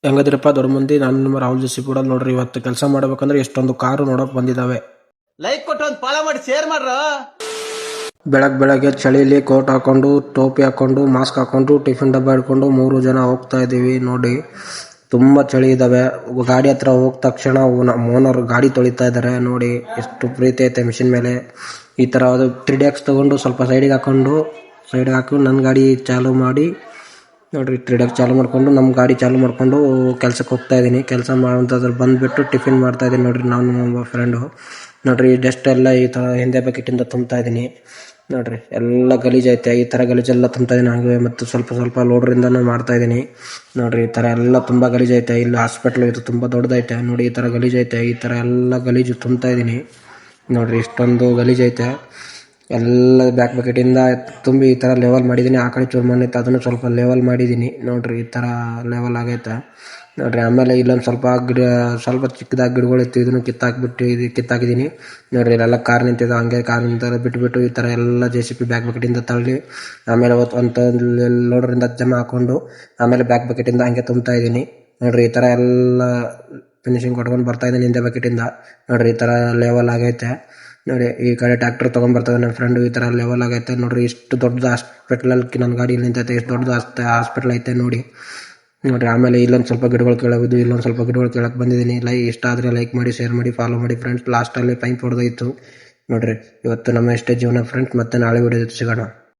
ಹೆಂಗದಿರಪ್ಪ ದೊಡ್ಡ ಮಂದಿ, ನಾನು ನಿಮ್ಮ ರಾಹುಲ್ ಜೋಶಿ ಕೂಡ ನೋಡ್ರಿ. ಇವತ್ತು ಕೆಲಸ ಮಾಡ್ಬೇಕಂದ್ರೆ ಎಷ್ಟೊಂದು ಕಾರು ನೋಡಕ್ ಬಂದಿದ್ದಾವೆ. ಲೈಕ್ ಕೊಟ್ಟು ಒಂದು ಫಾಲೋ ಮಾಡಿ ಶೇರ್ ಮಾಡ್ರ. ಬೆಳಗ್ಗೆ ಚಳಿಲಿ ಕೋಟ್ ಹಾಕೊಂಡು, ಟೋಪಿ ಹಾಕೊಂಡು, ಮಾಸ್ಕ್ ಹಾಕೊಂಡು, ಟಿಫಿನ್ ಡಬ್ಬ ಹಿಡ್ಕೊಂಡು 3 ಜನ ಹೋಗ್ತಾ ಇದೀವಿ ನೋಡಿ. ತುಂಬಾ ಚಳಿ ಇದಾವೆ. ಗಾಡಿ ಹತ್ರ ಹೋದ ತಕ್ಷಣ ಓನರ್ ಗಾಡಿ ತೊಳಿತಾ ಇದಾರೆ ನೋಡಿ. ಎಷ್ಟು ಪ್ರೀತಿ ಐತೆ ಮಿಷಿನ್ ಮೇಲೆ. ಈ ತರ 3DX ತಗೊಂಡು ಸ್ವಲ್ಪ ಸೈಡಿಗೆ ಹಾಕೊಂಡು ನನ್ನ ಗಾಡಿ ಚಾಲು ಮಾಡಿ ನೋಡ್ರಿ. 3DX ಚಾಲು ಮಾಡ್ಕೊಂಡು ನಮ್ಮ ಗಾಡಿ ಚಾಲು ಮಾಡ್ಕೊಂಡು ಕೆಲ್ಸಕ್ಕೆ ಹೋಗ್ತಾ ಇದೀನಿ. ಕೆಲಸ ಮಾಡೋದ್ರ ಬಂದ್ಬಿಟ್ಟು ಟಿಫಿನ್ ಮಾಡ್ತಾ ಇದೀನಿ ನೋಡ್ರಿ. ನಾನು ಒಬ್ಬ ಫ್ರೆಂಡು ನೋಡ್ರಿ, ಡಸ್ಟ್ ಎಲ್ಲ ಈ ತರ ಹಿಂದೆ ಬಕೆಟಿಂದ ತುಂಬ್ತಾ ಇದೀನಿ ನೋಡ್ರಿ. ಎಲ್ಲ ಗಲೀಜೈತೆ. ಈ ತರ ಗಲೀಜೆಲ್ಲ ತುಂಬ್ತಾ ಇದೀನಿ. ಹಾಗೆ ಮತ್ತು ಸ್ವಲ್ಪ ಲೋಡ್ರಿಂದಾನು ಮಾಡ್ತಾ ಇದೀನಿ ನೋಡ್ರಿ. ಈ ತರ ಎಲ್ಲ ತುಂಬಾ ಗಲೀಜೈತೆ. ಇಲ್ಲಿ ಹಾಸ್ಪಿಟ್ಲ್ ಇದು ತುಂಬಾ ದೊಡ್ಡದೈತೆ ನೋಡಿ. ಈ ತರ ಗಲೀಜೈತೆ. ಈ ತರ ಎಲ್ಲ ಗಲೀಜು ತುಂಬ್ತಾ ಇದೀನಿ ನೋಡ್ರಿ. ಇಷ್ಟೊಂದು ಗಲೀಜೈತೆ. ಎಲ್ಲ ಬ್ಯಾಕ್ ಬಕೆಟಿಂದ ತುಂಬಿ ಈ ತರ ಲೆವೆಲ್ ಮಾಡಿದೀನಿ. ಆ ಕಡೆ ಚೂರು ಮಣ್ಣಿತ್ತು, ಅದನ್ನು ಸ್ವಲ್ಪ ಲೆವೆಲ್ ಮಾಡಿದೀನಿ ನೋಡ್ರಿ. ಈ ತರ ಲೆವೆಲ್ ಆಗೈತೆ ನೋಡ್ರಿ. ಆಮೇಲೆ ಇಲ್ಲೊಂದು ಸ್ವಲ್ಪ ಚಿಕ್ಕದಾಗಿ ಗಿಡಗಳಿತ್ತು, ಇದನ್ನು ಕಿತ್ತಾಕಿದೀನಿ ನೋಡ್ರಿ. ಇಲ್ಲೆಲ್ಲ ಕಾರ್ ನಿಂತಿದೆ. ಹಂಗೆ ಕಾರ್ ನಿಂತ ಬಿಟ್ಬಿಟ್ಟು ಈ ತರ ಎಲ್ಲ JCB ಬ್ಯಾಕ್ ಬಕೆಟಿಂದ ತಳ್ಳಿ, ಆಮೇಲೆ ಒಂದು ಲೋಡರಿಂದ ಜಮಾ ಹಾಕೊಂಡು, ಆಮೇಲೆ ಬ್ಯಾಕ್ ಬಕೆಟಿಂದ ಹಂಗೆ ತುಂಬ್ತಾ ಇದೀನಿ ನೋಡ್ರಿ. ಈ ತರ ಎಲ್ಲ ಫಿನಿಶಿಂಗ್ ಕೊಟ್ಕೊಂಡು ಬರ್ತಾ ಇದೀನಿ ಹಿಂದೆ ಬಕೆಟಿಂದ ನೋಡ್ರಿ. ಈ ತರ ಲೆವೆಲ್ ಆಗೈತೆ ನೋಡಿ. ಈ ಕಡೆ ಟ್ರ್ಯಾಕ್ಟರ್ ತಗೊಂಡ್ ಬರ್ತದೆ ನನ್ನ ಫ್ರೆಂಡು. ಈ ತರ ಲೆವೆಲ್ ಆಗೈತೆ ನೋಡ್ರಿ. ಇಷ್ಟು ದೊಡ್ಡ ಹಾಸ್ಪಿಟಲ್ ಅಲ್ಲಿ ನನ್ನ ಗಾಡಿ ನಿಂತೈತೆ. ಇಷ್ಟು ದೊಡ್ಡ ಹಾಸ್ಪಿಟಲ್ ಐತೆ ನೋಡ್ರಿ. ಆಮೇಲೆ ಇಲ್ಲೊಂದು ಸ್ವಲ್ಪ ಗಿಡಗಳು ಕೆಳಗಿದ್ದು, ಇಲ್ಲೊಂದು ಸ್ವಲ್ಪ ಗಿಡಗಳು ಕೆಳಕ್ ಬಂದಿದ್ದೀನಿ. ಇಷ್ಟ ಆದ್ರೆ ಲೈಕ್ ಮಾಡಿ, ಶೇರ್ ಮಾಡಿ, ಫಾಲೋ ಮಾಡಿ ಫ್ರೆಂಡ್ಸ್. ಲಾಸ್ಟ್ ಅಲ್ಲಿ ಪೈಪ್ ಹೊಡೆದೋಯ್ತು ನೋಡ್ರಿ. ಇವತ್ತು ನಮ್ಮ ಇಷ್ಟೇ ಜೀವನ ಫ್ರೆಂಡ್ಸ್. ಮತ್ತೆ ನಾಳೆ ವಿಡಿಯೋ ಸಿಗೋಣ.